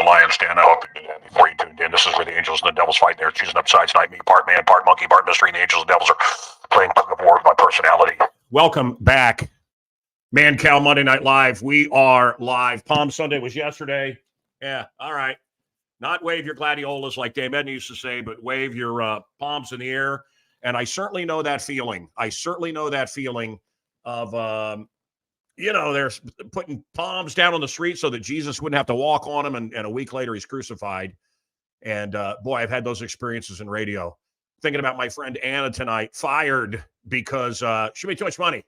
Lion's Den. I hope you did that before you tuned in. This is where the angels and the devils fight. They're choosing up sides tonight. Me, part man, part monkey, part mystery. And the angels and devils are playing tug of war with my personality. Welcome back. Man Cow Monday Night Live. We are live. Palm Sunday was yesterday. Yeah, all right. Not wave your gladiolas like Dame Edna used to say, but wave your palms in the air. And I certainly know that feeling. Of, they're putting palms down on the street so that Jesus wouldn't have to walk on them. And a week later, he's crucified. And boy, I've had those experiences in radio. Thinking about my friend Anna tonight, fired because she made too much money.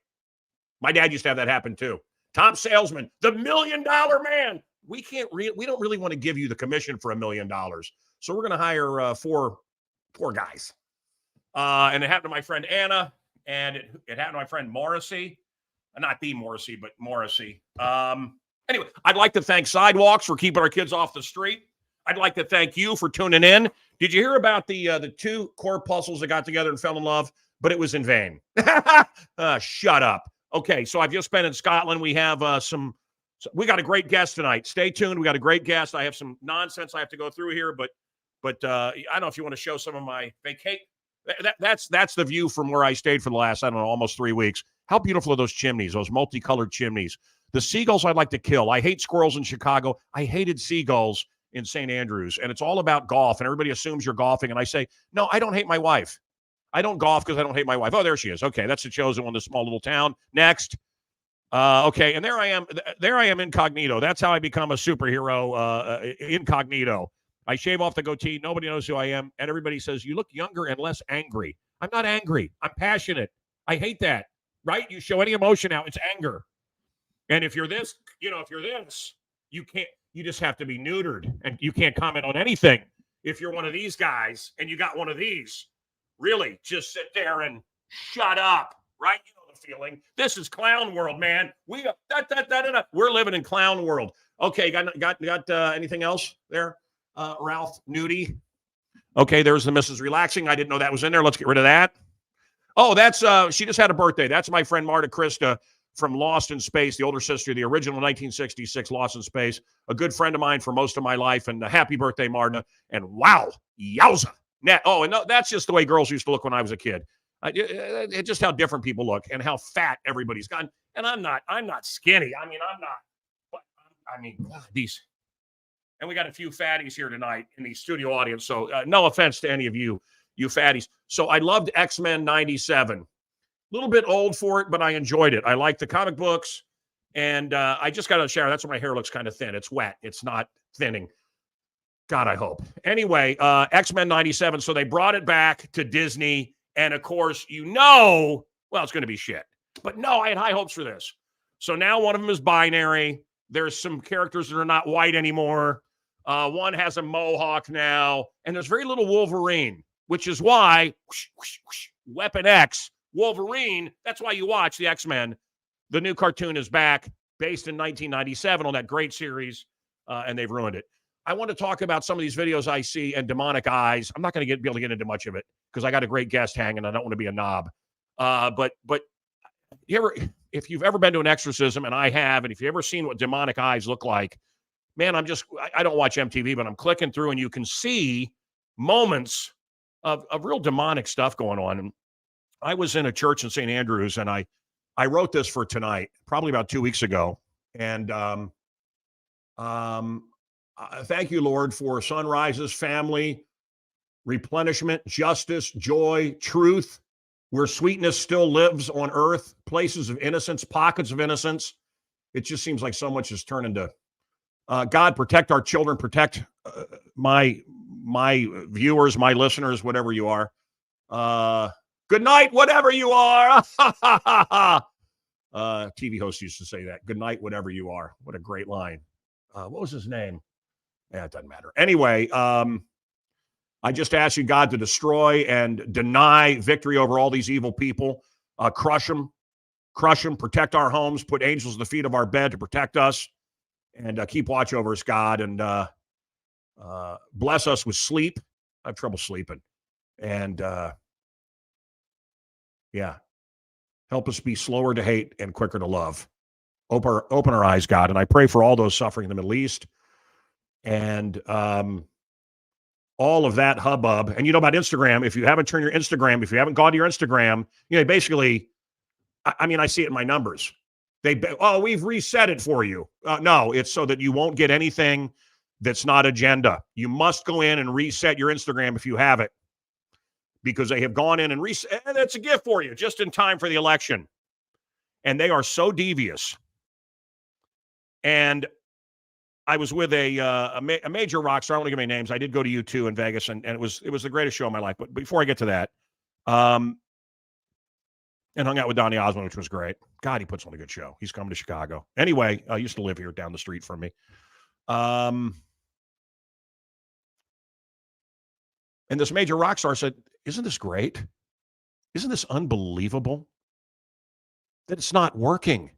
My dad used to have that happen too. Tom Salesman, the $1 million man. We don't really want to give you the commission for $1 million. So we're going to hire four guys. And it happened to my friend Anna, and it happened to my friend Morrissey. Not the Morrissey, but Morrissey. Anyway, I'd like to thank Sidewalks for keeping our kids off the street. I'd like to thank you for tuning in. Did you hear about the two corpuscles that got together and fell in love? But it was in vain. Shut up. Okay, so I've just been in Scotland. We have we got a great guest tonight. Stay tuned. We got a great guest. I have some nonsense I have to go through here, but I don't know if you want to show some of my vacation. That's the view from where I stayed for the last, I don't know, almost 3 weeks. How beautiful are those chimneys, those multicolored chimneys? The seagulls I'd like to kill. I hate squirrels in Chicago. I hated seagulls in St. Andrews. And it's all about golf. And everybody assumes you're golfing. And I say, no, I don't hate my wife. I don't golf because I don't hate my wife. Oh, there she is. Okay, that's the chosen one, this small little town. Next. Okay, and there I am. There I am incognito. That's how I become a superhero, incognito. I shave off the goatee. Nobody knows who I am. And everybody says, you look younger and less angry. I'm not angry. I'm passionate. I hate that. Right? You show any emotion out, it's anger. And if you're this, you can't, you just have to be neutered and you can't comment on anything. If you're one of these guys and you got one of these, really just sit there and shut up, right? You know the feeling. This is clown world, man. We're living in clown world. Okay, got anything else there? Ralph Nudie. Okay, there's the Mrs. Relaxing. I didn't know that was in there. Let's get rid of that. Oh, that's she just had a birthday. That's my friend Marta Krista from Lost in Space, the older sister, the original 1966 Lost in Space. A good friend of mine for most of my life. And happy birthday, Marta. And wow, yowza. And no, that's just the way girls used to look when I was a kid. It's just how different people look and how fat everybody's gotten. And I'm not skinny. I mean, I'm not. But God, these. And we got a few fatties here tonight in the studio audience. So no offense to any of you fatties. So I loved X-Men 97. A little bit old for it, but I enjoyed it. I like the comic books. And I just got out of the shower. That's why my hair looks kind of thin. It's wet. It's not thinning. God, I hope. Anyway, X-Men 97. So they brought it back to Disney. And of course, well, it's going to be shit. But no, I had high hopes for this. So now one of them is binary. There's some characters that are not white anymore. One has a mohawk now. And there's very little Wolverine, which is why Weapon X, Wolverine, that's why you watch the X-Men. The new cartoon is back, based in 1997 on that great series, and they've ruined it. I want to talk about some of these videos I see and demonic eyes. I'm not going to be able to get into much of it because I got a great guest hanging. I don't want to be a knob. But if you've ever been to an exorcism, and I have, and if you've ever seen what demonic eyes look like, man, I don't watch MTV, but I'm clicking through and you can see moments of real demonic stuff going on. And I was in a church in St. Andrews, and I wrote this for tonight, probably about 2 weeks ago. And thank you, Lord, for sunrises, family, replenishment, justice, joy, truth, where sweetness still lives on earth, places of innocence, pockets of innocence. It just seems like so much is turning to God, protect our children, protect my viewers, my listeners, whatever you are. Good night, whatever you are. TV host used to say that. Good night, whatever you are. What a great line. What was his name? Yeah, it doesn't matter. Anyway, I just ask you, God, to destroy and deny victory over all these evil people. Crush them, protect our homes, put angels at the feet of our bed to protect us, and keep watch over us, God, and bless us with sleep. I have trouble sleeping. And help us be slower to hate and quicker to love. Open our eyes, God. And I pray for all those suffering in the Middle East And all of that hubbub. And you know about Instagram, if you haven't turned your Instagram, if you haven't gone to your Instagram, basically, I mean, I see it in my numbers. We've reset it for you. No, it's so that you won't get anything that's not agenda. You must go in and reset your Instagram if you have it, because they have gone in and reset. And it's a gift for you just in time for the election. And they are so devious. And I was with a major rock star. I don't want to give any names. I did go to U2 in Vegas, and it was the greatest show of my life. But before I get to that, and hung out with Donny Osmond, which was great. God, he puts on a good show. He's coming to Chicago. Anyway, I used to live here down the street from me. And this major rock star said, "Isn't this great? Isn't this unbelievable that it's not working?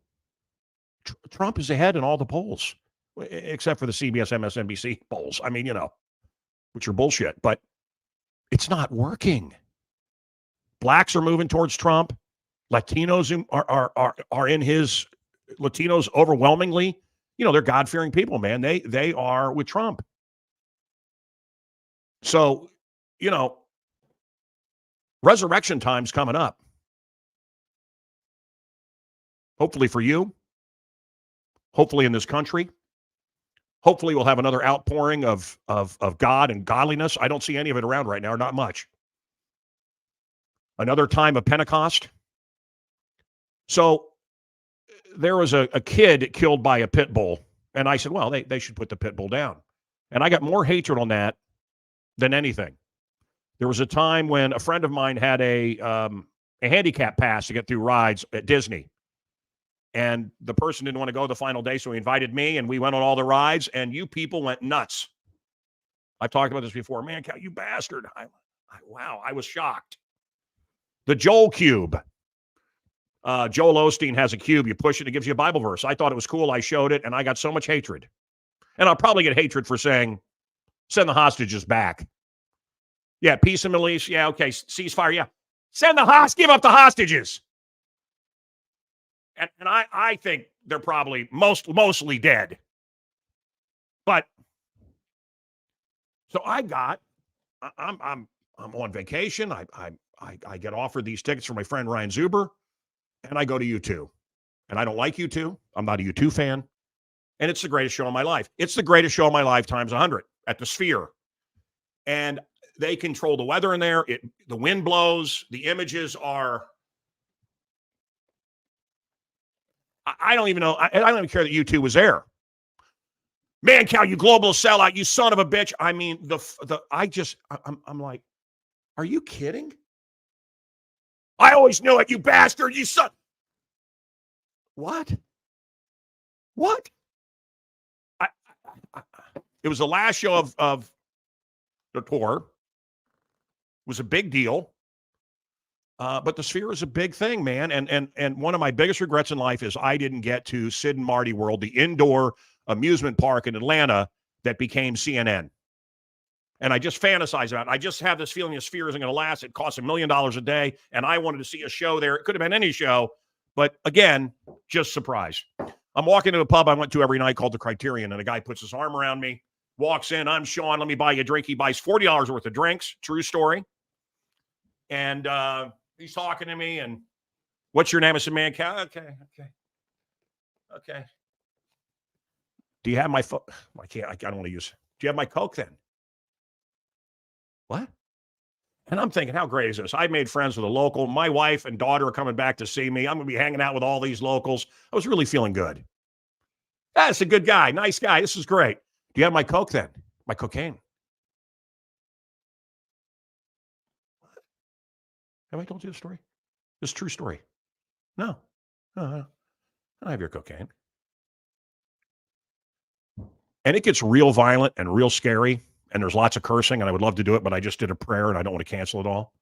Trump is ahead in all the polls, except for the CBS, MSNBC polls. I mean, which are bullshit, but it's not working. Blacks are moving towards Trump. Latinos are in his. Latinos overwhelmingly, they're God-fearing people, man. They are with Trump. So, resurrection time's coming up. Hopefully for you. Hopefully in this country. Hopefully we'll have another outpouring of God and godliness. I don't see any of it around right now, or not much. Another time of Pentecost. So there was a kid killed by a pit bull. And I said, well, they should put the pit bull down. And I got more hatred on that than anything. There was a time when a friend of mine had a handicap pass to get through rides at Disney. And the person didn't want to go the final day, so he invited me, and we went on all the rides, and you people went nuts. I've talked about this before. Man, you bastard. Wow, I was shocked. The Joel Cube. Joel Osteen has a cube. You push it, it gives you a Bible verse. I thought it was cool. I showed it, and I got so much hatred. And I'll probably get hatred for saying, send the hostages back. Yeah, peace in the Middle East. Yeah, okay, ceasefire. Yeah, give up the hostages. And I think they're probably mostly dead. But so I'm on vacation. I get offered these tickets from my friend Ryan Zuber, and I go to U2. And I don't like U2. I'm not a U2 fan. And it's the greatest show of my life. It's the greatest show of my life times 100 at the Sphere. And they control the weather in there. The wind blows. The images are... I don't even know. I don't even care that U2 was there. Man, Cal, you global sellout, you son of a bitch. I mean, I'm like, are you kidding? I always knew it, you bastard, you son. What? It was the last show of the tour. It was a big deal. But the Sphere is a big thing, man. And one of my biggest regrets in life is I didn't get to Sid and Marty World, the indoor amusement park in Atlanta that became CNN. And I just fantasize about it. I just have this feeling the Sphere isn't going to last. It costs $1 million a day. And I wanted to see a show there. It could have been any show. But again, just surprise. I'm walking to a pub I went to every night called the Criterion. And a guy puts his arm around me, walks in. I'm Sean. Let me buy you a drink. He buys $40 worth of drinks. True story. And, he's talking to me, and what's your name? I said, man, okay. Do you have my phone? I don't want to use it. Do you have my Coke then? What? And I'm thinking, how great is this? I made friends with a local. My wife and daughter are coming back to see me. I'm going to be hanging out with all these locals. I was really feeling good. That's a good guy. Nice guy. This is great. Do you have my Coke then? My cocaine? Have I told you the story? This is a true story. No. I don't have your cocaine. And it gets real violent and real scary. And there's lots of cursing. And I would love to do it, but I just did a prayer and I don't want to cancel it all.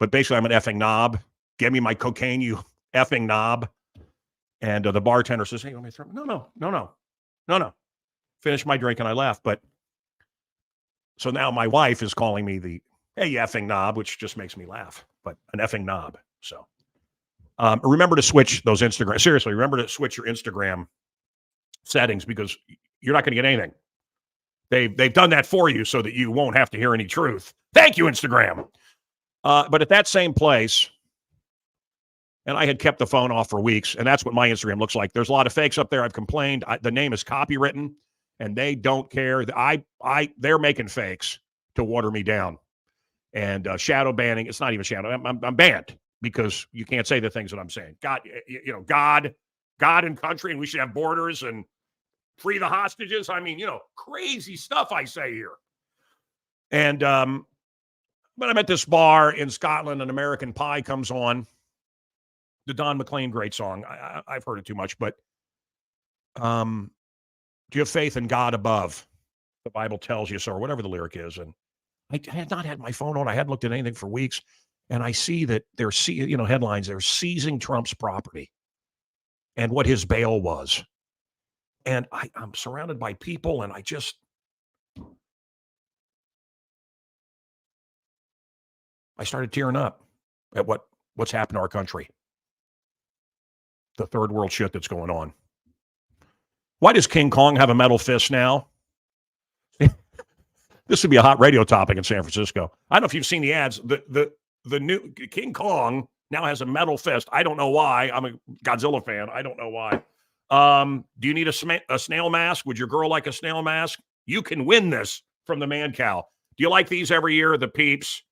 But basically, I'm an effing knob. Give me my cocaine, you effing knob. And the bartender says, hey, you want me to throw? No. Finished my drink and I left. But so now my wife is calling me the, hey, you effing knob, which just makes me laugh. But an effing knob. So remember to switch those Instagram. Seriously, remember to switch your Instagram settings because you're not going to get anything. They've done that for you so that you won't have to hear any truth. Thank you, Instagram. But at that same place, and I had kept the phone off for weeks, and that's what my Instagram looks like. There's a lot of fakes up there. I've complained. The name is copywritten, and they don't care. They're making fakes to water me down. And shadow banning, it's not even shadow. I'm banned because you can't say the things that I'm saying. God and country, and we should have borders and free the hostages. I mean, crazy stuff I say here. And but I'm at this bar in Scotland, and American Pie comes on. The Don McLean great song. I've heard it too much, but do you have faith in God above? The Bible tells you so, or whatever the lyric is. And I had not had my phone on. I hadn't looked at anything for weeks. And I see that they're headlines. They're seizing Trump's property and what his bail was. And I'm surrounded by people, and I started tearing up at what's happened to our country. The third world shit that's going on. Why does King Kong have a metal fist now? This would be a hot radio topic in San Francisco. I don't know if you've seen the ads. The new King Kong now has a metal fist. I don't know why. I'm a Godzilla fan. I don't know why. Do you need a snail mask? Would your girl like a snail mask? You can win this from the Man Cow. Do you like these every year? The Peeps.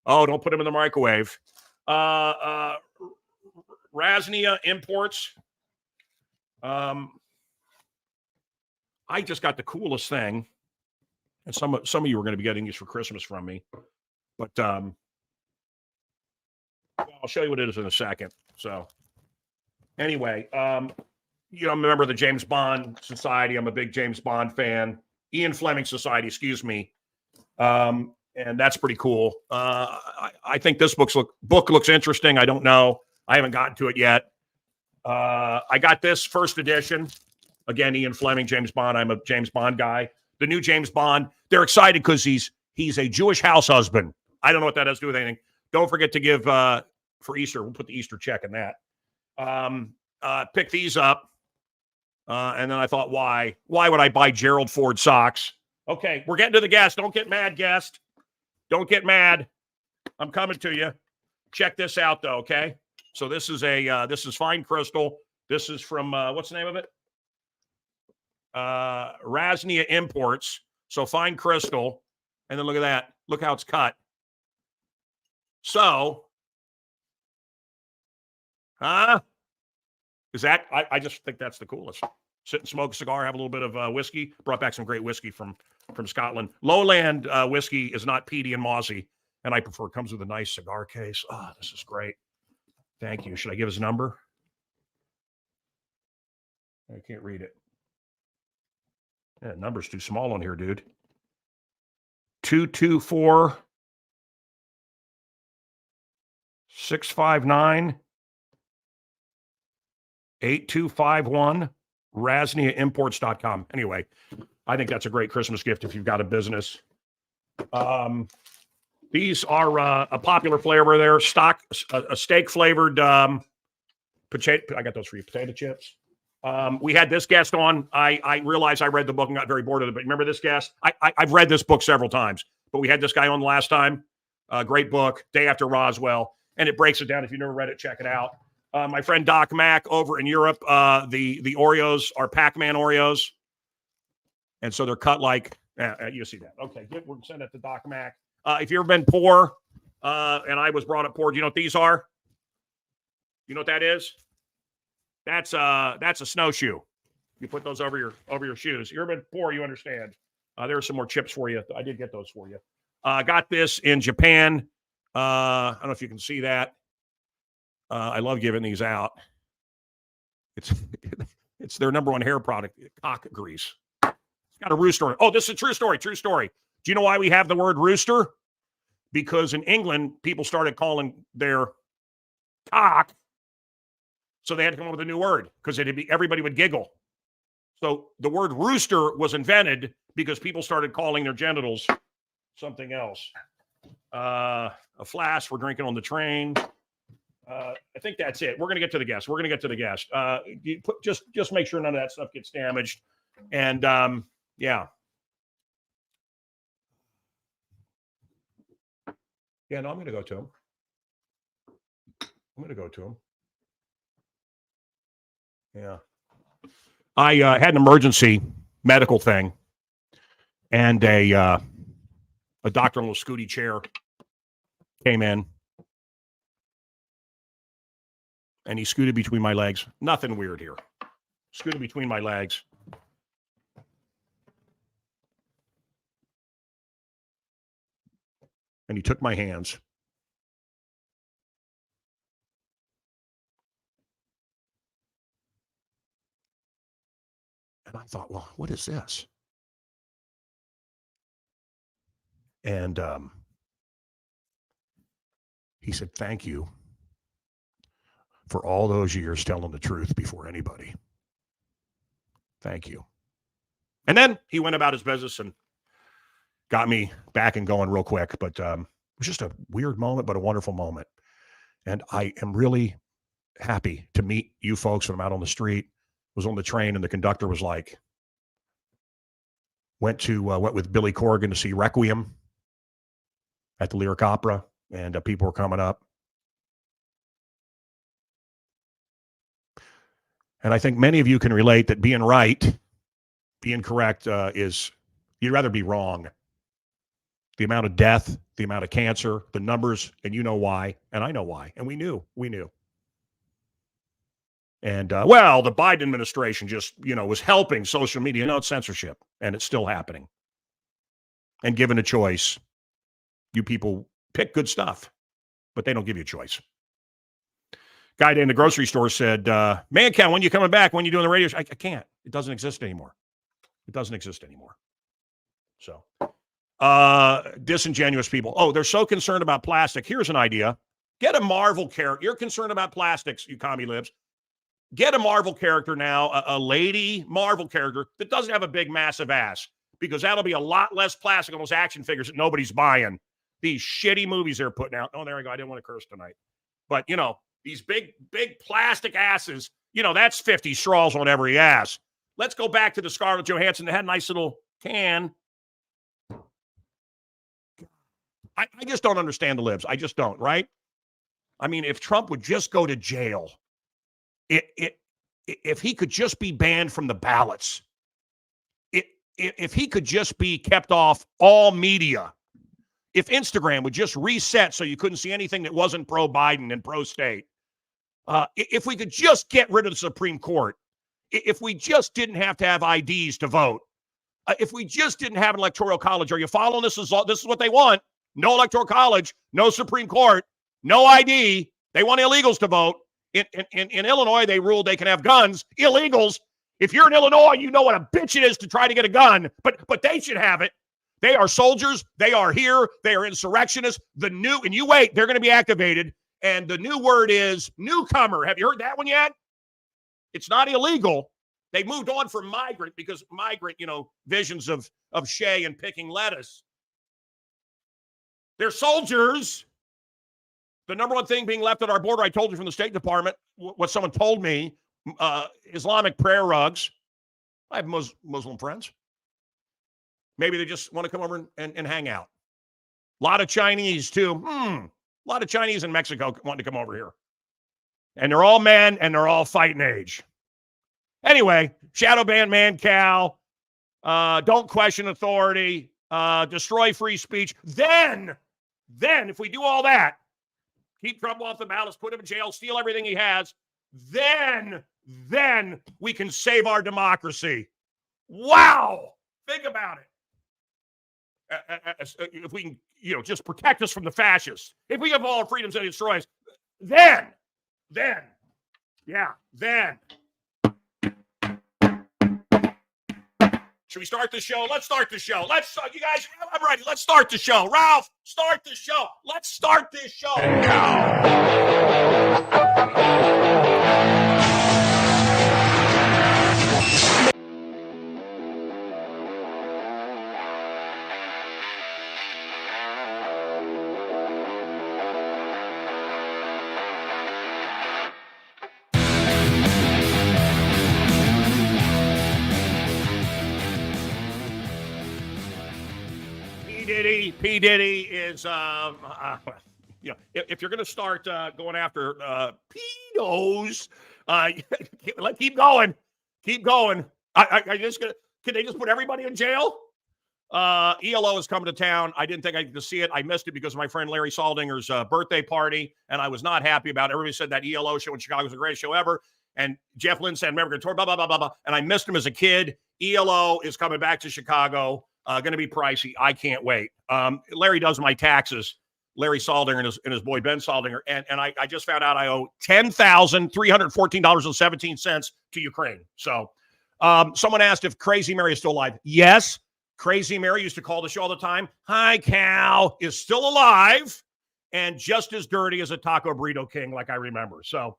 Oh, don't put them in the microwave. Raznia Imports. I just got the coolest thing, and some of you are going to be getting these for Christmas from me, but I'll show you what it is in a second. So anyway, I'm a member of the James Bond Society. I'm a big James Bond fan. Ian Fleming Society, excuse me. And that's pretty cool. I think this book looks interesting. I don't know. I haven't gotten to it yet. I got this first edition. Again, Ian Fleming, James Bond. I'm a James Bond guy. The new James Bond. They're excited because he's a Jewish house husband. I don't know what that has to do with anything. Don't forget to give for Easter. We'll put the Easter check in that. Pick these up. And then I thought, why would I buy Gerald Ford socks? Okay, we're getting to the guest. Don't get mad, guest. Don't get mad. I'm coming to you. Check this out, though, okay? So this is fine crystal. This is from, what's the name of it? Raznia Imports. So fine crystal. And then look at that. Look how it's cut. So, is that, I just think that's the coolest. Sit and smoke a cigar, have a little bit of whiskey. Brought back some great whiskey from Scotland. Lowland whiskey is not peaty and mossy, and I prefer it. Comes with a nice cigar case. Oh, this is great. Thank you. Should I give his number? I can't read it. Yeah, number's too small on here, dude. 224 659 8251 RazniaImports.com. Anyway, I think that's a great Christmas gift if you've got a business. These are a popular flavor there. A steak flavored potato. I got those for you. Potato chips. We had this guest on. I realized I read the book and got very bored of it. But remember this guest? I've read this book several times. But we had this guy on the last time. Great book. Day After Roswell. And it breaks it down. If you've never read it, check it out. My friend Doc Mack over in Europe. The Oreos are Pac-Man Oreos. And so they're cut like, you see that. Okay, we'll send it to Doc Mack. If you've ever been poor, and I was brought up poor, do you know what these are? You know what that is? That's a snowshoe. You put those over your shoes. You've ever been poor, you understand. There are some more chips for you. I did get those for you. I got this in Japan. I don't know if you can see that. I love giving these out. It's their number one hair product, cock grease. It's got a rooster. Oh, this is a true story. True story. Do you know why we have the word rooster? Because in England, people started calling their cock, so they had to come up with a new word because everybody would giggle. So the word rooster was invented because people started calling their genitals something else. A flask. We're drinking on the train. I think that's it. We're going to get to the guest. Just make sure none of that stuff gets damaged. And yeah. Yeah, no, I'm going to go to him. I'm going to go to him. Yeah. I had an emergency medical thing, and a doctor in a little scooty chair came in, and he scooted between my legs. Nothing weird here. Scooted between my legs. And he took my hands. And I thought, well, what is this? And he said, thank you for all those years telling the truth before anybody. Thank you. And then he went about his business and got me back and going real quick. But it was just a weird moment, but a wonderful moment. And I am really happy to meet you folks when I'm out on the street. Was on the train, and the conductor was like, went with Billy Corgan to see Requiem at the Lyric Opera, and people were coming up. And I think many of you can relate that being right, being correct is, you'd rather be wrong. The amount of death, the amount of cancer, the numbers, and you know why, and I know why, and we knew. And, well, the Biden administration just, was helping social media. No, it's censorship, and it's still happening. And given a choice, you people pick good stuff, but they don't give you a choice. Guy in the grocery store said, man, Cal, when you coming back? When you doing the radio show? I can't. It doesn't exist anymore. So, disingenuous people. Oh, they're so concerned about plastic. Here's an idea. Get a Marvel character. You're concerned about plastics, you commie libs. Get a Marvel character now, a lady Marvel character that doesn't have a big, massive ass, because that'll be a lot less plastic on those action figures that nobody's buying. These shitty movies they're putting out. Oh, there we go. I didn't want to curse tonight. But, these big plastic asses, that's 50 straws on every ass. Let's go back to the Scarlett Johansson that had a nice little can. I just don't understand the libs. I just don't, right? I mean, if Trump would just go to jail, if he could just be banned from the ballots, if he could just be kept off all media, if Instagram would just reset so you couldn't see anything that wasn't pro-Biden and pro-state, if we could just get rid of the Supreme Court, if we just didn't have to have IDs to vote, if we just didn't have an electoral college, are you following this? This is what they want. No electoral college, no Supreme Court, no ID. They want illegals to vote. In Illinois, they ruled they can have guns. Illegals. If you're in Illinois, you know what a bitch it is to try to get a gun, but they should have it. They are soldiers. They are here. They are insurrectionists. And you wait, they're going to be activated. And the new word is newcomer. Have you heard that one yet? It's not illegal. They moved on from migrant because migrant, visions of Shea and picking lettuce. They're soldiers. The number one thing being left at our border, I told you from the State Department, what someone told me, Islamic prayer rugs. I have Muslim friends. Maybe they just want to come over and hang out. A lot of Chinese, too. A lot of Chinese in Mexico wanting to come over here. And they're all men, and they're all fighting age. Anyway, shadow ban man cow, don't question authority, destroy free speech. Then, if we do all that, keep Trump off the ballots, put him in jail, steal everything he has, then we can save our democracy. Wow! Think about it. If we can, just protect us from the fascists. If we have all our freedoms and destroy us, then. Should we start the show? Let's start the show. You guys, I'm ready. Let's start the show. Ralph, start the show. Let's start this show. P. Diddy is, if you're going to start going after pedos, keep going. Keep going. Can they just put everybody in jail? ELO is coming to town. I didn't think I could see it. I missed it because of my friend Larry Saldinger's birthday party, and I was not happy about it. Everybody said that ELO show in Chicago was the greatest show ever. And Jeff Lynne said, remember, tour, blah, blah, blah, blah, blah. And I missed him as a kid. ELO is coming back to Chicago. Going to be pricey. I can't wait. Larry does my taxes. Larry Saldinger and his boy Ben Saldinger. And I just found out I owe $10,314.17 to Ukraine. So someone asked if Crazy Mary is still alive. Yes. Crazy Mary used to call the show all the time. Hi, Cal is still alive and just as dirty as a Taco Burrito King, like I remember. So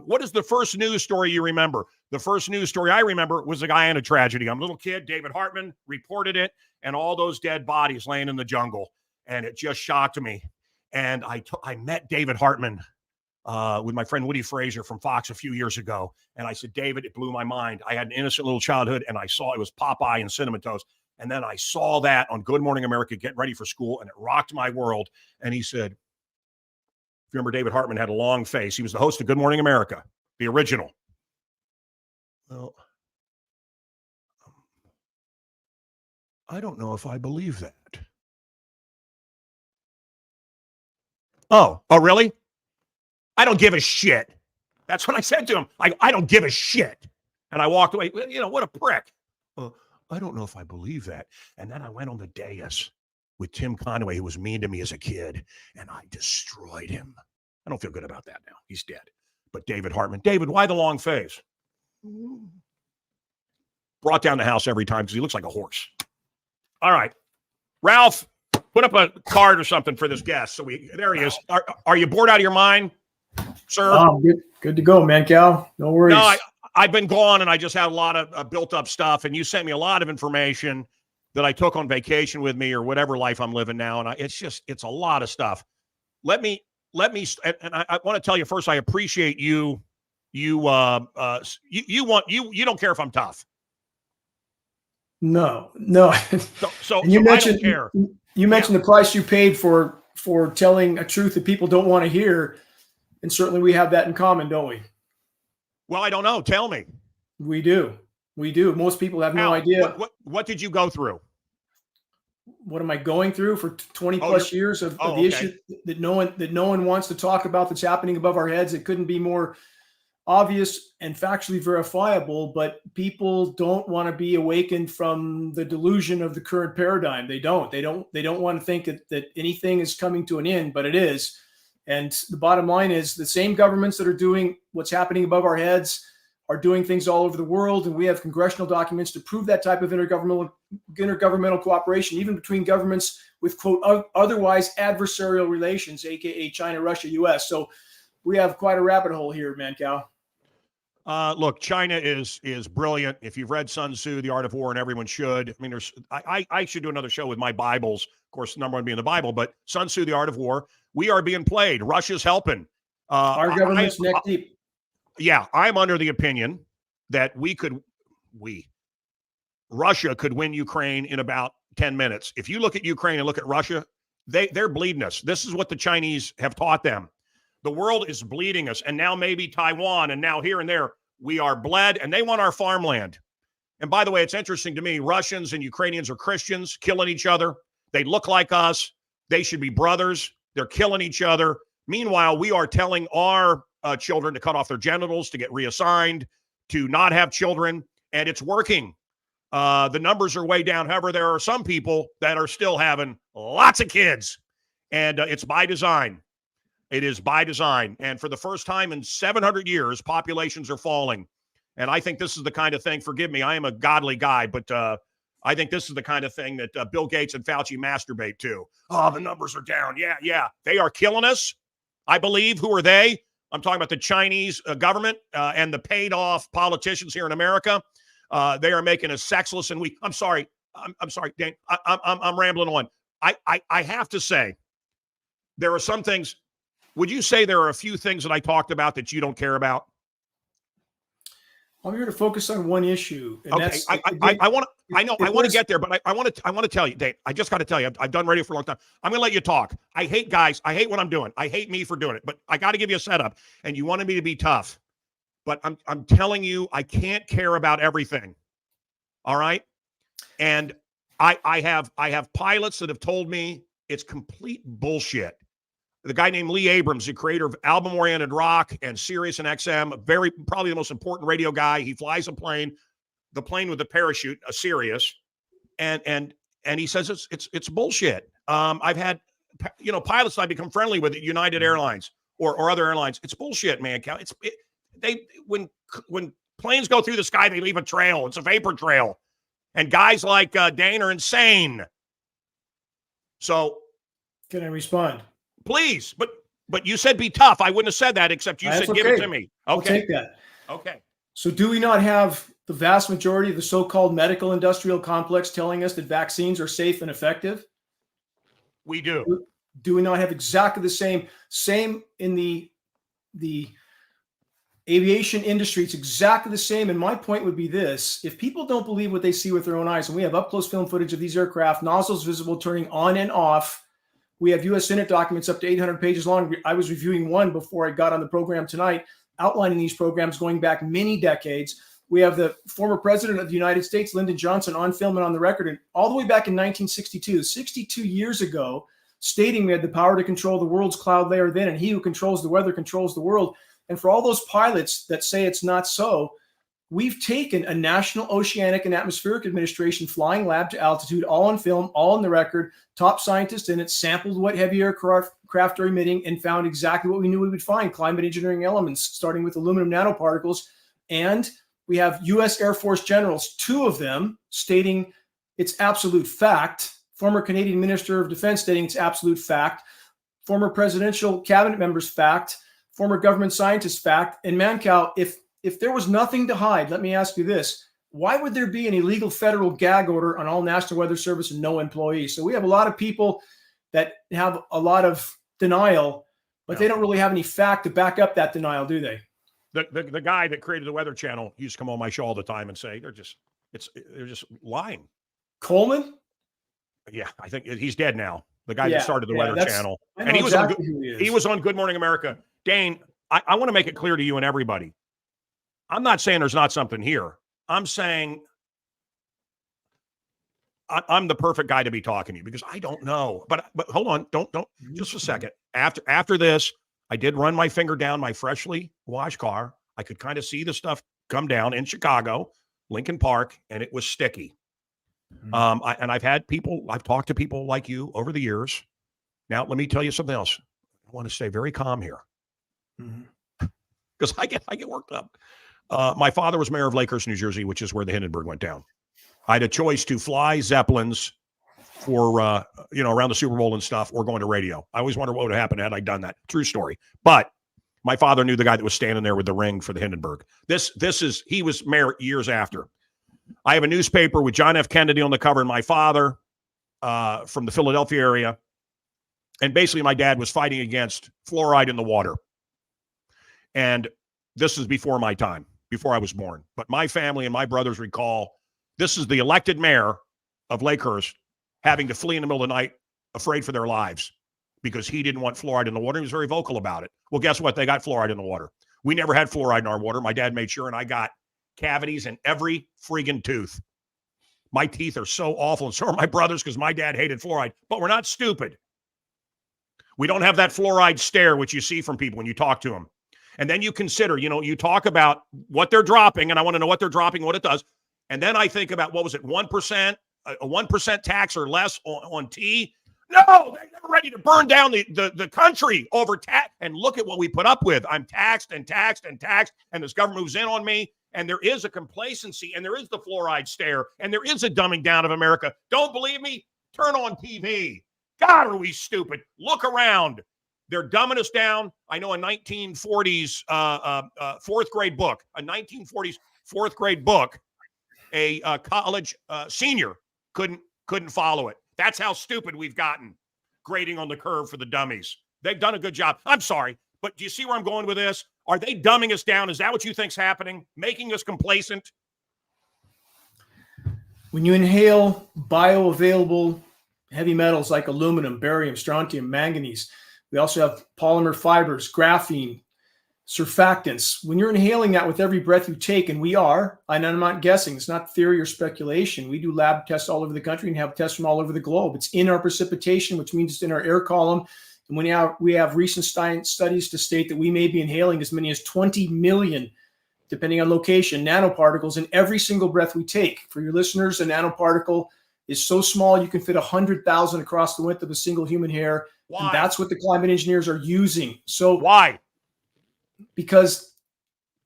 what is the first news story you remember? The first news story I remember was the Guyana tragedy. I'm a little kid. David Hartman reported it and all those dead bodies laying in the jungle. And it just shocked me. And I met David Hartman with my friend Woody Frazier from Fox a few years ago. And I said, David, it blew my mind. I had an innocent little childhood and I saw it was Popeye and Cinnamon Toast. And then I saw that on Good Morning America, getting ready for school, and it rocked my world. And he said, if you remember, David Hartman had a long face. He was the host of Good Morning America, the original. Well, I don't know if I believe that. Oh, really? I don't give a shit. That's what I said to him. I don't give a shit. And I walked away. What a prick. I don't know if I believe that. And then I went on the dais with Tim Conway, who was mean to me as a kid, and I destroyed him. I don't feel good about that now. He's dead. But David Hartman. David, why the long face? Brought down the house every time because he looks like a horse. All right. Ralph, put up a card or something for this guest. There he is. Are you bored out of your mind, sir? Good to go, man, Cal. No worries. No, I've been gone and I just had a lot of built up stuff, and you sent me a lot of information that I took on vacation with me or whatever life I'm living now. And it's a lot of stuff. Let me, and I want to tell you first, I appreciate you. You don't care if I'm tough. No. So you mentioned, I don't care. You mentioned the price you paid for telling a truth that people don't want to hear. And certainly we have that in common, don't we? Well, I don't know. Tell me. We do. Most people have no idea. What did you go through? What am I going through for 20 plus years of the issue that no one wants to talk about that's happening above our heads? It couldn't be more obvious and factually verifiable, but people don't want to be awakened from the delusion of the current paradigm. They don't want to think that anything is coming to an end, but it is. And the bottom line is the same governments that are doing what's happening above our heads are doing things all over the world. And we have congressional documents to prove that type of intergovernmental cooperation, even between governments with, quote, otherwise adversarial relations, AKA China, Russia, US. So we have quite a rabbit hole here, Mancow. Look, China is brilliant. If you've read Sun Tzu, The Art of War, and everyone should. I mean, I should do another show with my Bibles. Of course, number one being the Bible, but Sun Tzu, The Art of War. We are being played. Russia's helping. Our government's neck deep. Yeah, I'm under the opinion that Russia could win Ukraine in about 10 minutes. If you look at Ukraine and look at Russia, they're bleeding us. This is what the Chinese have taught them. The world is bleeding us. And now maybe Taiwan and now here and there, we are bled and they want our farmland. And by the way, it's interesting to me, Russians and Ukrainians are Christians killing each other. They look like us. They should be brothers. They're killing each other. Meanwhile, we are telling our children to cut off their genitals, to get reassigned, to not have children. And it's working. The numbers are way down. However, there are some people that are still having lots of kids. And it's by design. It is by design. And for the first time in 700 years, populations are falling. And I think this is the kind of thing, forgive me, I am a godly guy, but I think this is the kind of thing that Bill Gates and Fauci masturbate to. Oh, the numbers are down. Yeah. They are killing us. I believe. Who are they? I'm talking about the Chinese government and the paid off politicians here in America. They are making us sexless and weak. I'm sorry. I'm sorry, Dan. I'm rambling on. I have to say, there are some things. Would you say there are a few things that I talked about that you don't care about? I'm here to focus on one issue, and Okay, that's I want to. I know I want to get there, but I want to tell you, Dave. I just got to tell you, I've done radio for a long time. I'm going to let you talk. I hate guys. I hate what I'm doing. I hate me for doing it, but I got to give you a setup. And you wanted me to be tough, but I'm telling you, I can't care about everything. All right, and I have pilots that have told me it's complete bullshit. The guy named Lee Abrams, the creator of album-oriented rock and Sirius and XM, probably the most important radio guy. He flies a plane, the plane with the parachute, a Sirius, and he says it's bullshit. I've had pilots that I become friendly with at United Airlines or other airlines. It's bullshit, man. When planes go through the sky, they leave a trail. It's a vapor trail, and guys like Dane are insane. So, can I respond? Please, but you said be tough. I wouldn't have said that except you said give it to me. Okay. I'll take that. Okay. So do we not have the vast majority of the so-called medical industrial complex telling us that vaccines are safe and effective? We do. Do we not have exactly the same in the aviation industry? It's exactly the same. And my point would be this: if people don't believe what they see with their own eyes, and we have up-close film footage of these aircraft, nozzles visible turning on and off. We have U.S. Senate documents up to 800 pages long. I was reviewing one before I got on the program tonight, outlining these programs going back many decades. We have the former president of the United States, Lyndon Johnson, on film and on the record, and all the way back in 1962, 62 years ago, stating we had the power to control the world's cloud layer then, and he who controls the weather controls the world. And for all those pilots that say it's not so, we've taken a National Oceanic and Atmospheric Administration flying lab to altitude, all on film, all on the record, top scientists in it, sampled what heavy aircraft are emitting, and found exactly what we knew we would find: climate engineering elements, starting with aluminum nanoparticles. And we have U.S. Air Force generals, two of them, stating it's absolute fact. Former Canadian Minister of Defense stating it's absolute fact. Former presidential cabinet members, fact. Former government scientists, fact. And Mancow, if there was nothing to hide, let me ask you this: why would there be an illegal federal gag order on all National Weather Service and no employees? So we have a lot of people that have a lot of denial, but they don't really have any fact to back up that denial, do they? The guy that created the Weather Channel used to come on my show all the time and say they're just lying. Coleman? Yeah, I think he's dead now. The guy that started the Weather Channel, and he was exactly on Good Morning America. Dane, I want to make it clear to you and everybody. I'm not saying there's not something here. I'm saying I'm the perfect guy to be talking to you because I don't know. But hold on, don't just a second. After this, I did run my finger down my freshly washed car. I could kind of see the stuff come down in Chicago, Lincoln Park, and it was sticky. And I've talked to people like you over the years. Now, let me tell you something else. I want to stay very calm here because I get worked up. My father was mayor of Lakehurst, New Jersey, which is where the Hindenburg went down. I had a choice to fly Zeppelins for, around the Super Bowl and stuff, or going to radio. I always wondered what would have happened had I done that. True story. But my father knew the guy that was standing there with the ring for the Hindenburg. He was mayor years after. I have a newspaper with John F. Kennedy on the cover and my father from the Philadelphia area. And basically my dad was fighting against fluoride in the water. And this is before my time, before I was born. But my family and my brothers recall this is the elected mayor of Lakehurst having to flee in the middle of the night, afraid for their lives because he didn't want fluoride in the water. He was very vocal about it. Well, guess what? They got fluoride in the water. We never had fluoride in our water. My dad made sure, and I got cavities in every friggin' tooth. My teeth are so awful, and so are my brothers because my dad hated fluoride. But we're not stupid. We don't have that fluoride stare, which you see from people when you talk to them. And then you consider, you talk about what they're dropping, and I want to know what they're dropping, what it does. And then I think about, what was it, 1%, a 1% tax or less on tea? No, they're ready to burn down the country over tax. And look at what we put up with. I'm taxed and taxed and taxed, and this government moves in on me. And there is a complacency, and there is the fluoride stare, and there is a dumbing down of America. Don't believe me? Turn on TV. God, are we stupid? Look around. They're dumbing us down. I know a 1940s fourth grade book, a college senior couldn't follow it. That's how stupid we've gotten, grading on the curve for the dummies. They've done a good job. I'm sorry, but do you see where I'm going with this? Are they dumbing us down? Is that what you think's happening? Making us complacent? When you inhale bioavailable heavy metals like aluminum, barium, strontium, manganese, we also have polymer fibers, graphene, surfactants. When you're inhaling that with every breath you take, and we are, and I'm not guessing, it's not theory or speculation. We do lab tests all over the country and have tests from all over the globe. It's in our precipitation, which means it's in our air column. And we have recent studies to state that we may be inhaling as many as 20 million, depending on location, nanoparticles in every single breath we take. For your listeners, a nanoparticle is so small you can fit 100,000 across the width of a single human hair. Why? And that's what the climate engineers are using. So why? Because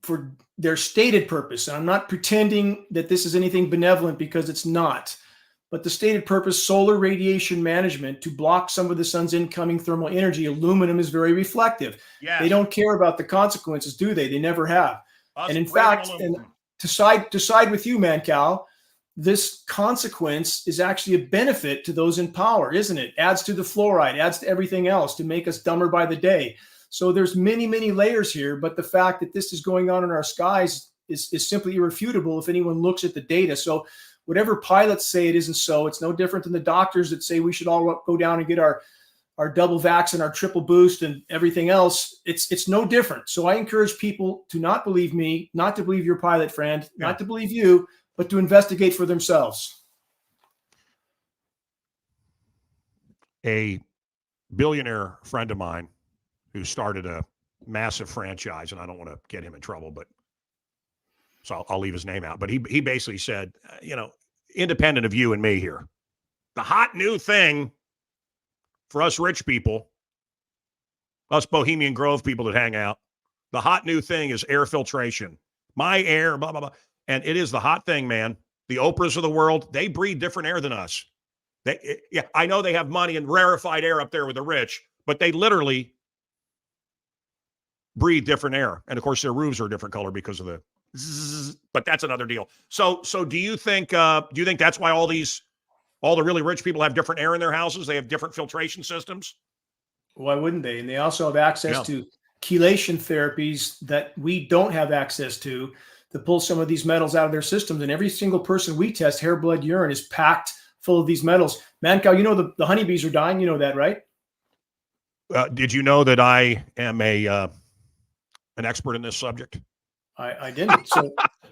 for their stated purpose, and I'm not pretending that this is anything benevolent because it's not, but the stated purpose, solar radiation management, to block some of the sun's incoming thermal energy. Aluminum is very reflective. Yes. They don't care about the consequences, do they? They never have. And in fact, and to side with you, Mancow, this consequence is actually a benefit to those in power, isn't it? Adds to the fluoride, adds to everything else to make us dumber by the day. So there's many, many layers here, but the fact that this is going on in our skies is simply irrefutable if anyone looks at the data. So whatever pilots say it isn't so, it's no different than the doctors that say we should all go down and get our double vax and our triple boost and everything else. It's no different. So I encourage people to not believe me, not to believe your pilot friend, not to believe you, but to investigate for themselves. A billionaire friend of mine who started a massive franchise, and I don't want to get him in trouble, but so I'll leave his name out. But he basically said, independent of you and me here, the hot new thing for us rich people, us Bohemian Grove people that hang out, the hot new thing is air filtration. My air, blah, blah, blah. And it is the hot thing, man. The Oprahs of the world, they breathe different air than us. I know they have money and rarefied air up there with the rich, but they literally breathe different air. And of course, their roofs are a different color because of the zzz, but that's another deal. So do you think that's why all the really rich people have different air in their houses? They have different filtration systems? Why wouldn't they? And they also have access to chelation therapies that we don't have access to pull some of these metals out of their systems. And every single person we test, hair, blood, urine, is packed full of these metals. Mancow, the honeybees are dying. You know that, right? Did you know that I am an expert in this subject? I didn't. So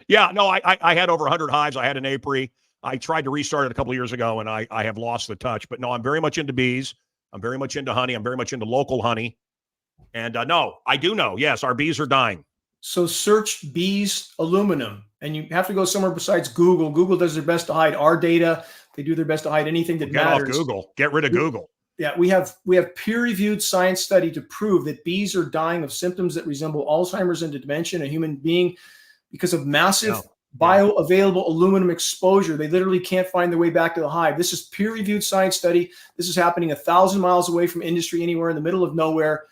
yeah, no, I had over 100 hives. I had an apiary. I tried to restart it a couple of years ago, and I have lost the touch. But no, I'm very much into bees. I'm very much into honey. I'm very much into local honey. And no, I do know. Yes, our bees are dying. So search bees aluminum, and you have to go somewhere besides Google. Google does their best to hide our data. They do their best to hide anything that matters. Get off Google. Get rid of Google. Yeah, we have peer-reviewed science study to prove that bees are dying of symptoms that resemble Alzheimer's and dementia in a human being because of massive bioavailable aluminum exposure. They literally can't find their way back to the hive. This is peer-reviewed science study. This is happening 1,000 miles away from industry, anywhere in the middle of nowhere.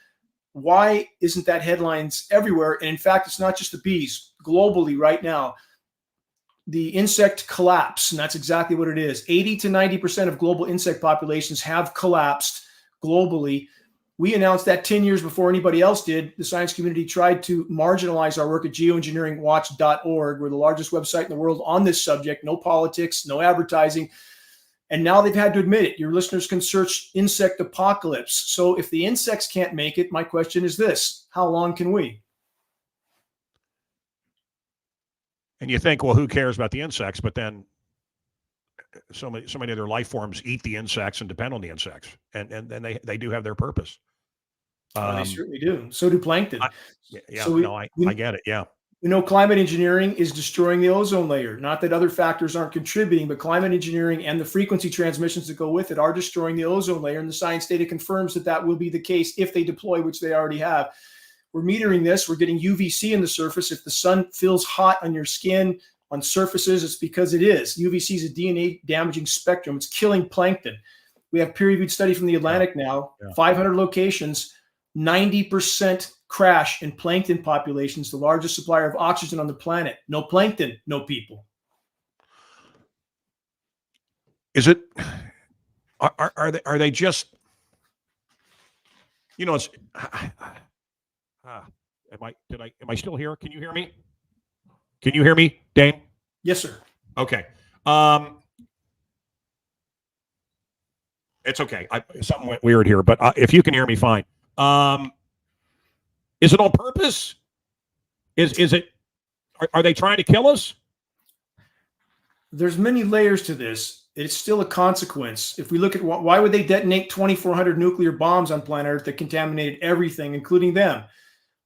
Why isn't that headlines everywhere? And in fact, it's not just the bees. Globally right now, the insect collapse, and that's exactly what it is. 80 to 90% of global insect populations have collapsed globally. We announced that 10 years before anybody else did. The science community tried to marginalize our work at geoengineeringwatch.org. We're the largest website in the world on this subject. No politics, no advertising. And now they've had to admit it. Your listeners can search insect apocalypse. So if the insects can't make it, my question is this: how long can we? And you think, well, who cares about the insects? But then so many other life forms eat the insects and depend on the insects. And they do have their purpose. They certainly do. So do plankton. I get it. Yeah. We know climate engineering is destroying the ozone layer. Not that other factors aren't contributing, but climate engineering and the frequency transmissions that go with it are destroying the ozone layer. And the science data confirms that will be the case if they deploy, which they already have. We're metering this. We're getting UVC in the surface. If the sun feels hot on your skin, on surfaces, it's because it is. UVC is a DNA damaging spectrum. It's killing plankton. We have peer-reviewed study from the Atlantic now, 500 locations, 90% crash in plankton populations, the largest supplier of oxygen on the planet. No plankton, no people. Is it, are they just, it's, Am I still here? Can you hear me? Can you hear me, Dane? Yes, sir. Okay. It's okay. Something went weird here, but if you can hear me, fine. Is it on purpose? Is it? Are they trying to kill us? There's many layers to this. It's still a consequence. If we look at why would they detonate 2,400 nuclear bombs on planet Earth that contaminated everything, including them?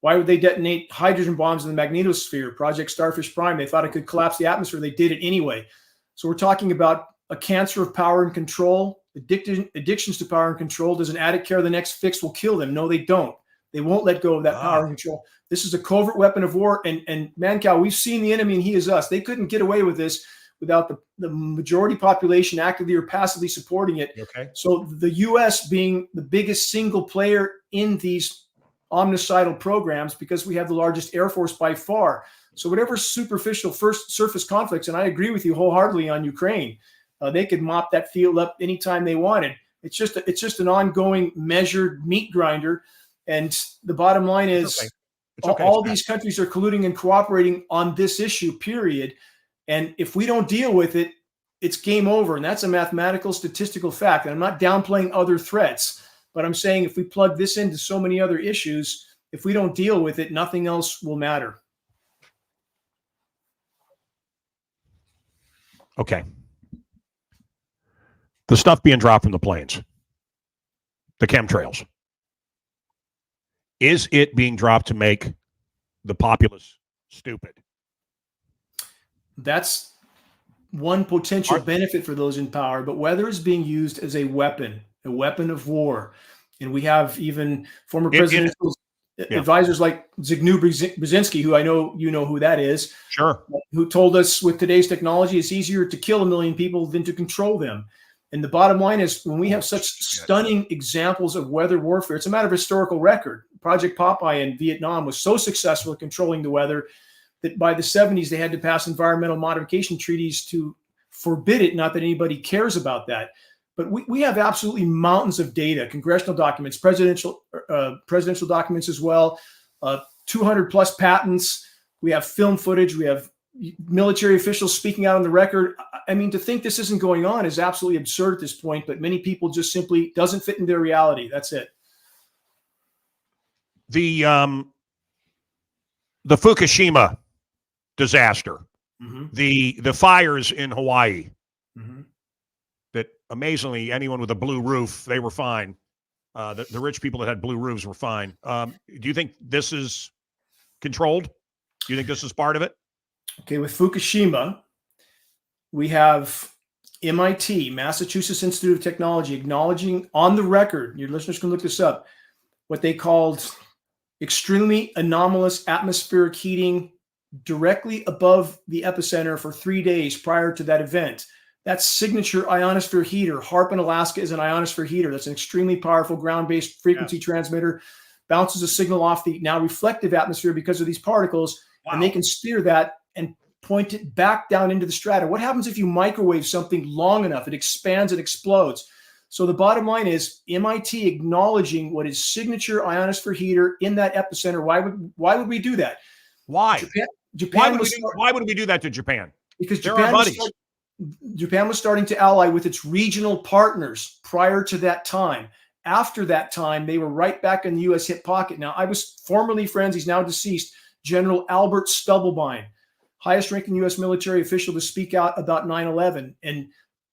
Why would they detonate hydrogen bombs in the magnetosphere? Project Starfish Prime, they thought it could collapse the atmosphere. They did it anyway. So we're talking about a cancer of power and control. Addictions to power and control. Does an addict care the next fix will kill them? No, they don't. They won't let go of that power and control. This is a covert weapon of war. And Mancow, we've seen the enemy and he is us. They couldn't get away with this without the majority population actively or passively supporting it. Okay. So the U.S. being the biggest single player in these omnicidal programs, because we have the largest Air Force by far. So whatever superficial first surface conflicts, and I agree with you wholeheartedly on Ukraine, they could mop that field up anytime they wanted. It's just an ongoing measured meat grinder. And the bottom line is all these countries are colluding and cooperating on this issue, period. And if we don't deal with it, it's game over. And that's a mathematical, statistical fact. And I'm not downplaying other threats, but I'm saying if we plug this into so many other issues, if we don't deal with it, nothing else will matter. Okay. The stuff being dropped from the planes, the chemtrails. Is it being dropped to make the populace stupid? That's one potential benefit for those in power, but whether it's being used as a weapon of war, and we have even former presidential advisors like Zygmunt Brzezinski, who I know you know who that is, sure, who told us with today's technology, it's easier to kill 1 million people than to control them. And the bottom line is when we have such stunning examples of weather warfare, it's a matter of historical record. Project Popeye in Vietnam was so successful at controlling the weather that by the 70s, they had to pass environmental modification treaties to forbid it. Not that anybody cares about that. But we have absolutely mountains of data, congressional documents, presidential documents as well, 200 plus patents. We have film footage. We have military officials speaking out on the record. I mean, to think this isn't going on is absolutely absurd at this point, but many people just simply doesn't fit in their reality. That's it. The Fukushima disaster, the fires in Hawaii, that amazingly anyone with a blue roof, they were fine. The rich people that had blue roofs were fine. Do you think this is controlled? Do you think this is part of it? Okay, with Fukushima, we have MIT, Massachusetts Institute of Technology, acknowledging on the record, your listeners can look this up, what they called extremely anomalous atmospheric heating directly above the epicenter for 3 days prior to that event. That's signature ionosphere heater. HAARP in Alaska is an ionosphere heater. That's an extremely powerful ground-based frequency transmitter, bounces a signal off the now reflective atmosphere because of these particles, and they can steer that and point it back down into the strata. What happens if you microwave something long enough? It expands, it explodes. So the bottom line is MIT acknowledging what is signature ionosphere heater in that epicenter. Why would we do that? Why? Why would we do that to Japan? Because Japan was starting to ally with its regional partners prior to that time. After that time, they were right back in the U.S. hip pocket. Now, I was formerly friends, he's now deceased, General Albert Stubblebine, highest-ranking U.S. military official to speak out about 9/11. And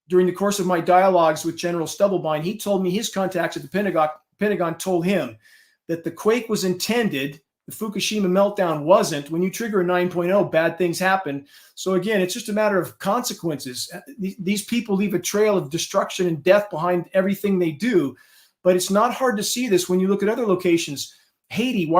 during the course of my dialogues with General Stubblebine, he told me his contacts at the Pentagon told him that the quake was intended, the Fukushima meltdown wasn't. When you trigger a 9.0, bad things happen. So again, it's just a matter of consequences. These people leave a trail of destruction and death behind everything they do. But it's not hard to see this when you look at other locations. Haiti,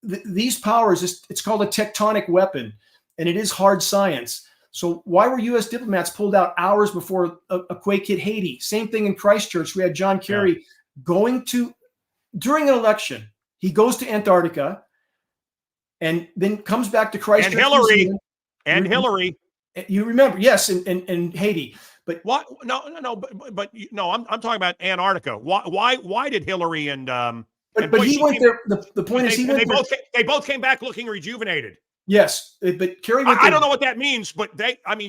these powers, it's called a tectonic weapon, and it is hard science. So why were U.S. diplomats pulled out hours before a quake hit Haiti? Same thing in Christchurch. We had John Kerry during an election. He goes to Antarctica and then comes back to Christchurch. And Hillary. You remember, yes, and Haiti. But what? No. I'm talking about Antarctica. Why did Hillary and But he went there. The point is, they both came back looking rejuvenated. Yes, but Kerry went I don't know what that means, but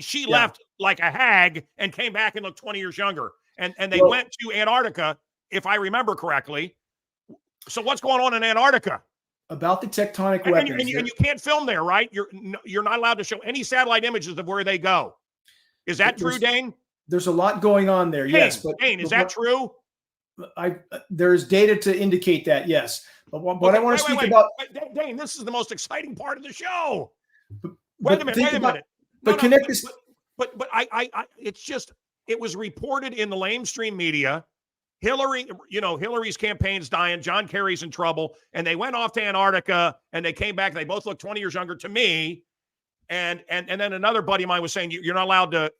she left like a hag and came back and looked 20 years younger. And they went to Antarctica, if I remember correctly. So what's going on in Antarctica? About the tectonic weapons. And you can't film there, right? You're not allowed to show any satellite images of where they go. Is that true, Dane? There's a lot going on there, yes. But Dane, is that true? There's data to indicate that, yes. But what I want to speak about, Dane, this is the most exciting part of the show. Wait a minute. Connect this. But it's just, it was reported in the lamestream media. Hillary's campaign's dying. John Kerry's in trouble. And they went off to Antarctica and they came back. They both look 20 years younger to me. And then another buddy of mine was saying, you're not allowed to,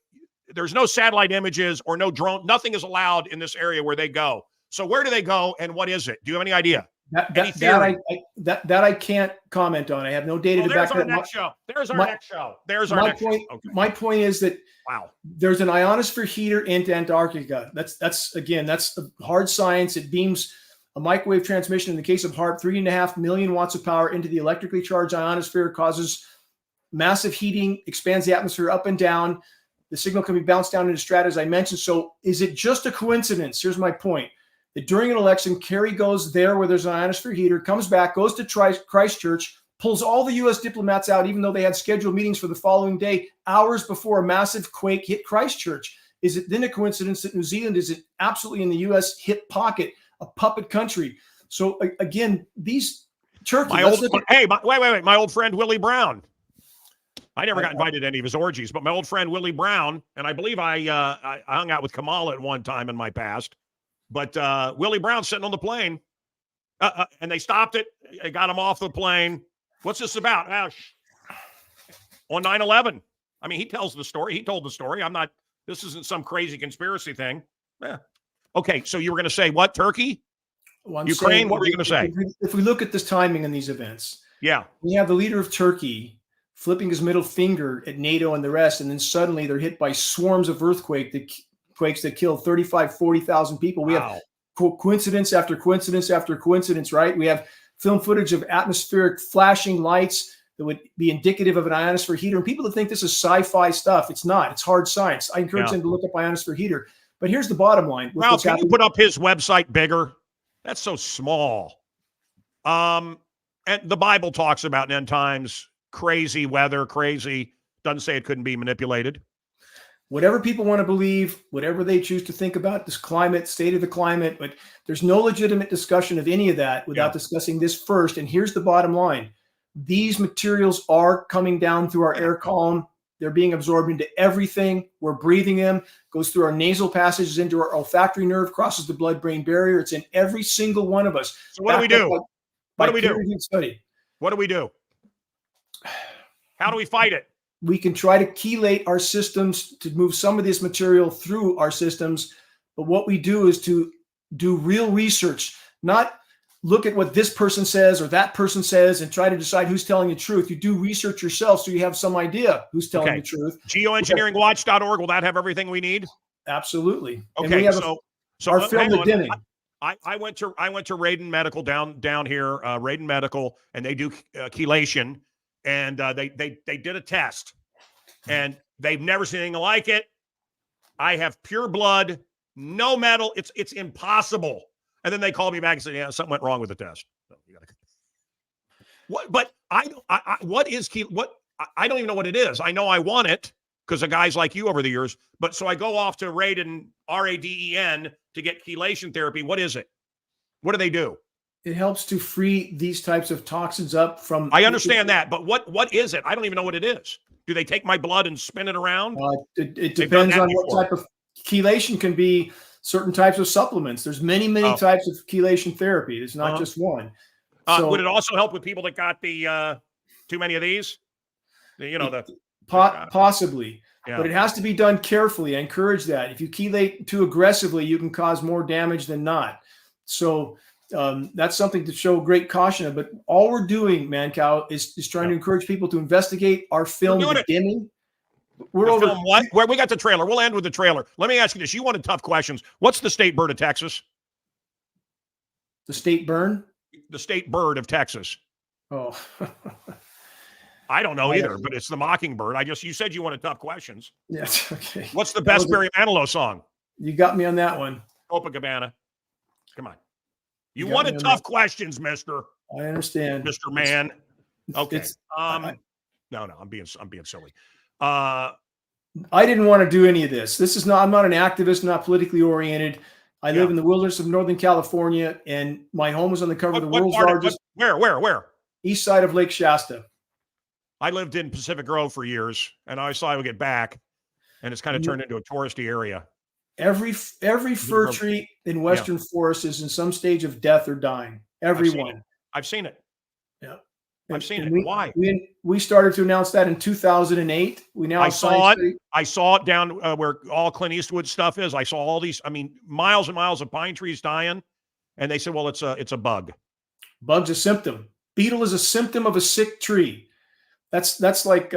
there's no satellite images or no drone. Nothing is allowed in this area where they go. So where do they go and what is it? Do you have any idea? That I can't comment on. I have no data to back that up. There's our next show. Okay. My point is that there's an ionosphere heater into Antarctica. That's hard science. It beams a microwave transmission. In the case of HAARP, 3.5 million watts of power into the electrically charged ionosphere, causes massive heating, expands the atmosphere up and down. The signal can be bounced down into strata, as I mentioned. So is it just a coincidence? Here's my point. That during an election, Kerry goes there where there's an ionosphere heater, comes back, goes to Christchurch, pulls all the U.S. diplomats out, even though they had scheduled meetings for the following day, hours before a massive quake hit Christchurch. Is it then a coincidence that New Zealand is absolutely in the U.S. hip pocket, a puppet country? So again, these Turkey. My old friend Willie Brown. I never got invited to any of his orgies, but my old friend Willie Brown, and I believe I hung out with Kamala at one time in my past. But Willie Brown sitting on the plane, and they stopped it. They got him off the plane. What's this about? On 9/11. I mean, he tells the story. He told the story. This isn't some crazy conspiracy thing. Yeah. Okay, so you were going to say what? Turkey? Well, Ukraine? What were you going to say? If we look at this timing in these events, we have the leader of Turkey flipping his middle finger at NATO and the rest, and then suddenly they're hit by swarms of earthquakes that killed 35, 40,000 people. We have coincidence after coincidence after coincidence, right? We have film footage of atmospheric flashing lights that would be indicative of an ionosphere heater. And people that think this is sci-fi stuff, it's not. It's hard science. I encourage them to look up ionosphere heater. But here's the bottom line. Ralph, can you put up his website bigger? That's so small. And the Bible talks about in end times, crazy weather, doesn't say it couldn't be manipulated. Whatever people want to believe, whatever they choose to think about this climate, state of the climate, but there's no legitimate discussion of any of that without discussing this first. And here's the bottom line. These materials are coming down through our air column. They're being absorbed into everything. We're breathing them, goes through our nasal passages, into our olfactory nerve, crosses the blood-brain barrier. It's in every single one of us. So what do we do? What do we do? What do we do? How do we fight it? We can try to chelate our systems to move some of this material through our systems. But what we do is to do real research, not look at what this person says or that person says and try to decide who's telling the truth. You do research yourself so you have some idea who's telling the truth. Geoengineeringwatch.org, will that have everything we need? Absolutely. Okay, and we have our film The Dimming. I went to Raiden Medical down here, Raiden Medical, and they do chelation. And they did a test, and they've never seen anything like it. I have pure blood, no metal. It's impossible. And then they called me back and said, "Yeah, something went wrong with the test." So what? But what is what? I don't even know what it is. I know I want it because of guys like you over the years. But so I go off to Raiden, RADEN, to get chelation therapy. What is it? What do they do? It helps to free these types of toxins up from. I understand that, but what is it? I don't even know what it is. Do they take my blood and spin it around? It depends on what type of chelation. Can be certain types of supplements. There's many types of chelation therapy. It's not just one. So, would it also help with people that got the too many of these? Possibly. Yeah. But it has to be done carefully. I encourage that. If you chelate too aggressively, you can cause more damage than not. So that's something to show great caution of. But all we're doing, Mancow, is trying to encourage people to investigate our film, The Dimming. We're over film what? Where we got the trailer. We'll end with the trailer. Let me ask you this. You wanted tough questions. What's the state bird of Texas? The state bird? the state bird of Texas? Oh, I don't know either, but it's the mockingbird. You said you wanted tough questions. yes. Okay. What's the best Barry Manilow song? You got me on that one. Copacabana. Come on. You got wanted tough questions, mister. I understand. Mr. Man. Okay. No, I'm being silly. I didn't want to do any of this. I'm not an activist, not politically oriented. I live in the wilderness of Northern California, and my home is on the cover of the world's largest. Where? East side of Lake Shasta. I lived in Pacific Grove for years, and I saw I would get back, and it's kind of turned into a touristy area. Every fir tree in Western forest is in some stage of death or dying. Everyone. I've seen it. Yeah. I've seen it. Why? We started to announce that in 2008. I saw it. I saw it down where all Clint Eastwood stuff is. I saw all these, miles and miles of pine trees dying. And they said, well, it's a bug. Bug's a symptom. Beetle is a symptom of a sick tree. That's like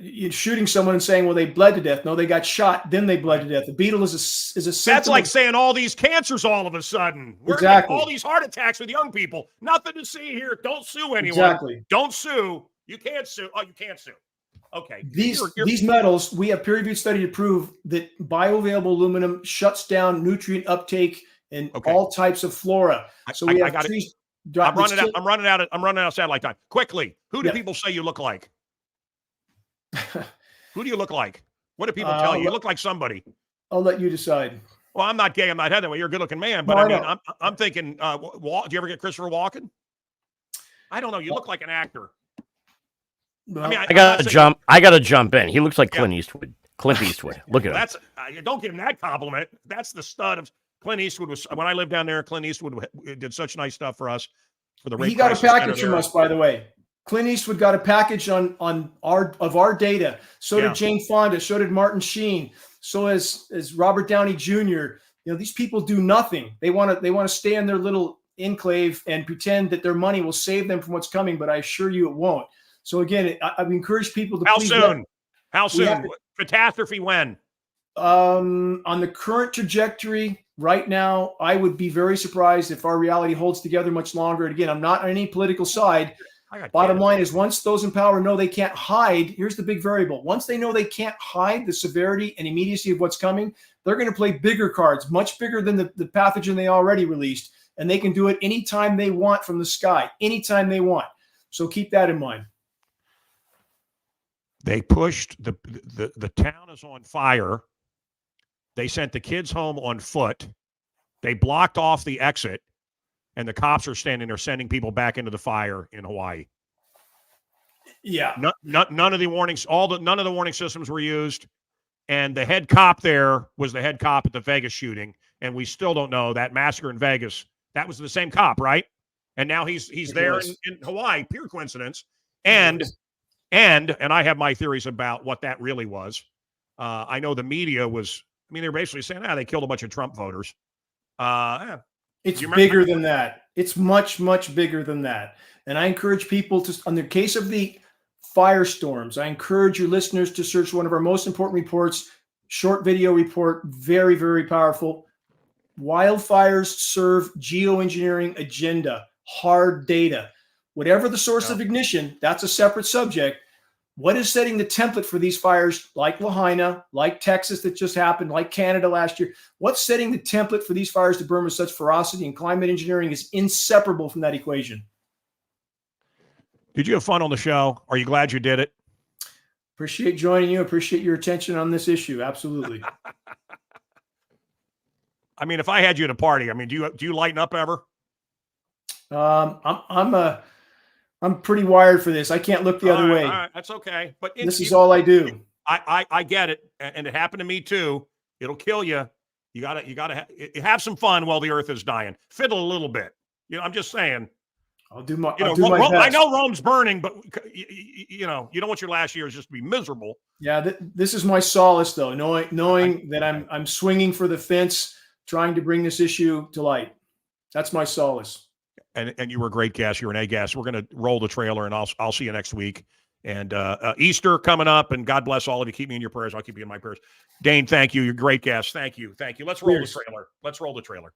you're shooting someone and saying, well, they bled to death. No, they got shot, then they bled to death. The beetle is a symptom. That's like saying all these cancers all of a sudden. Exactly. All these heart attacks with young people. Nothing to see here. Don't sue anyone. Exactly. Don't sue. You can't sue. Oh, you can't sue. Okay. These metals, we have peer-reviewed study to prove that bioavailable aluminum shuts down nutrient uptake in all types of flora. So we have trees. I'm running out of satellite time. Quickly, who do people say you look like? Who do you look like? What do people tell you? You look like somebody. I'll let you decide. Well, I'm not gay. I'm not Heather. You're a good-looking man, but I'm thinking. Do you ever get Christopher Walken? I don't know. You look like an actor. Well, I gotta jump in. He looks like Clint Eastwood. Clint Eastwood. Look at him. Don't give him that compliment. That's the stud of Clint Eastwood. When I lived down there, Clint Eastwood did such nice stuff for us. He got a package from us, by the way. Clint Eastwood got a package on our data. So did Jane Fonda. So did Martin Sheen. So as Robert Downey Jr. These people do nothing. They want to stay in their little enclave and pretend that their money will save them from what's coming. But I assure you, it won't. So again, I encourage people to. How soon? Catastrophe when? On the current trajectory right now, I would be very surprised if our reality holds together much longer. And again, I'm not on any political side. Bottom line is, once those in power know they can't hide, here's the big variable. Once they know they can't hide the severity and immediacy of what's coming, they're going to play bigger cards, much bigger than the pathogen they already released. And they can do it anytime they want from the sky, anytime they want. So keep that in mind. They pushed the town is on fire. They sent the kids home on foot. They blocked off the exit. And the cops are standing there sending people back into the fire in Hawaii. Yeah. None of the warnings, none of the warning systems were used. And the head cop there was the head cop at the Vegas shooting. And we still don't know that massacre in Vegas. That was the same cop, right? And now he's there in Hawaii. Pure coincidence. And I have my theories about what that really was. I know the media was, they were basically saying, they killed a bunch of Trump voters. It's bigger than that. It's much, much bigger than that. And I encourage people to, on the case of the firestorms, I encourage your listeners to search one of our most important reports, short video report, very, very powerful. Wildfires serve geoengineering agenda, hard data. Whatever the source of ignition, that's a separate subject. What is setting the template for these fires like Lahaina, like Texas that just happened, like Canada last year? What's setting the template for these fires to burn with such ferocity? And climate engineering is inseparable from that equation. Did you have fun on the show? Are you glad you did it? Appreciate joining you. Appreciate your attention on this issue. Absolutely. If I had you at a party, do you lighten up ever? I'm pretty wired for this. I can't look the other way. All right, that's okay. But this is all I do. I get it, and it happened to me too. It'll kill you. You gotta have some fun while the earth is dying. Fiddle a little bit. I'm just saying. I'll do my best. I know Rome's burning, but you don't want your last years just to be miserable. Yeah, this is my solace, though, knowing that I'm swinging for the fence, trying to bring this issue to light. That's my solace. And you were a great guest. You're an A guest. We're going to roll the trailer, and I'll see you next week. And Easter coming up, and God bless all of you. Keep me in your prayers. I'll keep you in my prayers. Dane, thank you. You're a great guest. Thank you. Let's roll the trailer.